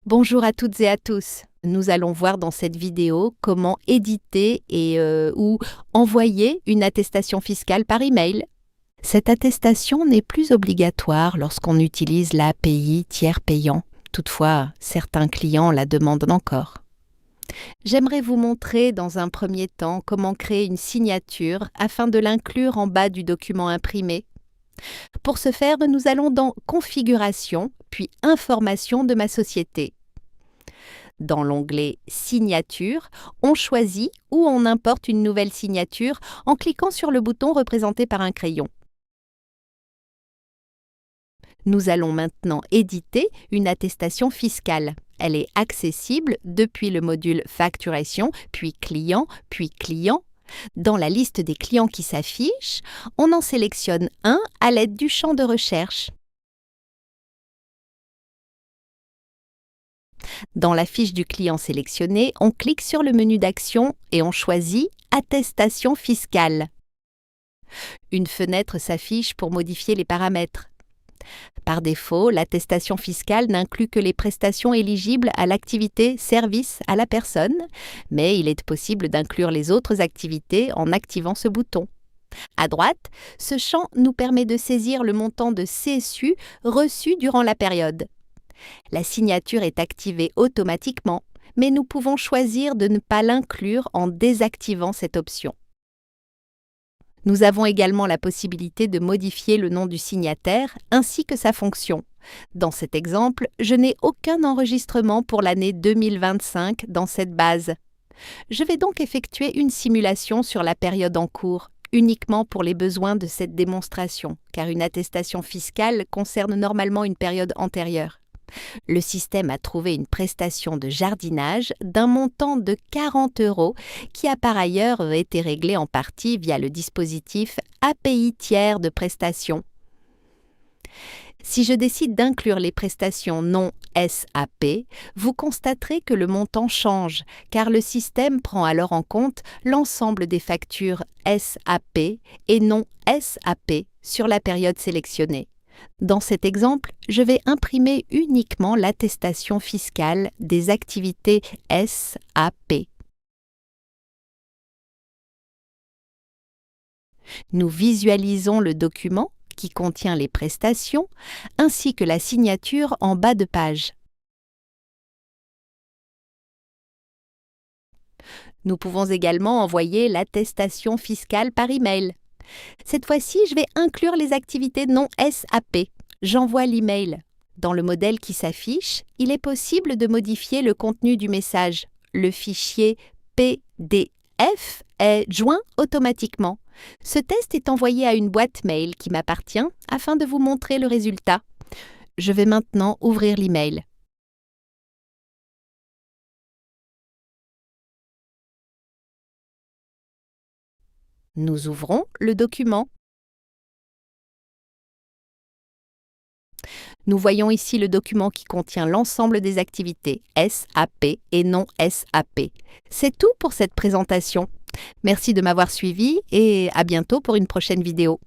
Bonjour à toutes et à tous. Nous allons voir dans cette vidéo comment éditer ou envoyer une attestation fiscale par email. Cette attestation n'est plus obligatoire lorsqu'on utilise l'API tiers payant. Toutefois, certains clients la demandent encore. J'aimerais vous montrer dans un premier temps comment créer une signature afin de l'inclure en bas du document imprimé. Pour ce faire, nous allons dans Configuration, puis Information de ma société. Dans l'onglet Signature, on choisit ou on importe une nouvelle signature en cliquant sur le bouton représenté par un crayon. Nous allons maintenant éditer une attestation fiscale. Elle est accessible depuis le module Facturation, puis Client. Dans la liste des clients qui s'affiche, on en sélectionne un à l'aide du champ de recherche. Dans la fiche du client sélectionné, on clique sur le menu d'action et on choisit Attestation fiscale. Une fenêtre s'affiche pour modifier les paramètres. Par défaut, l'attestation fiscale n'inclut que les prestations éligibles à l'activité service à la personne, mais il est possible d'inclure les autres activités en activant ce bouton. À droite, ce champ nous permet de saisir le montant de CSU reçu durant la période. La signature est activée automatiquement, mais nous pouvons choisir de ne pas l'inclure en désactivant cette option. Nous avons également la possibilité de modifier le nom du signataire ainsi que sa fonction. Dans cet exemple, je n'ai aucun enregistrement pour l'année 2025 dans cette base. Je vais donc effectuer une simulation sur la période en cours, uniquement pour les besoins de cette démonstration, car une attestation fiscale concerne normalement une période antérieure. Le système a trouvé une prestation de jardinage d'un montant de 40 € qui a par ailleurs été réglé en partie via le dispositif API tiers de prestation. Si je décide d'inclure les prestations non SAP, vous constaterez que le montant change, car le système prend alors en compte l'ensemble des factures SAP et non SAP sur la période sélectionnée. Dans cet exemple, je vais imprimer uniquement l'attestation fiscale des activités SAP. Nous visualisons le document qui contient les prestations ainsi que la signature en bas de page. Nous pouvons également envoyer l'attestation fiscale par email. Cette fois-ci, je vais inclure les activités non SAP. J'envoie l'email. Dans le modèle qui s'affiche, il est possible de modifier le contenu du message. Le fichier PDF est joint automatiquement. Ce test est envoyé à une boîte mail qui m'appartient afin de vous montrer le résultat. Je vais maintenant ouvrir l'email. Nous ouvrons le document. Nous voyons ici le document qui contient l'ensemble des activités SAP et non SAP. C'est tout pour cette présentation. Merci de m'avoir suivi et à bientôt pour une prochaine vidéo.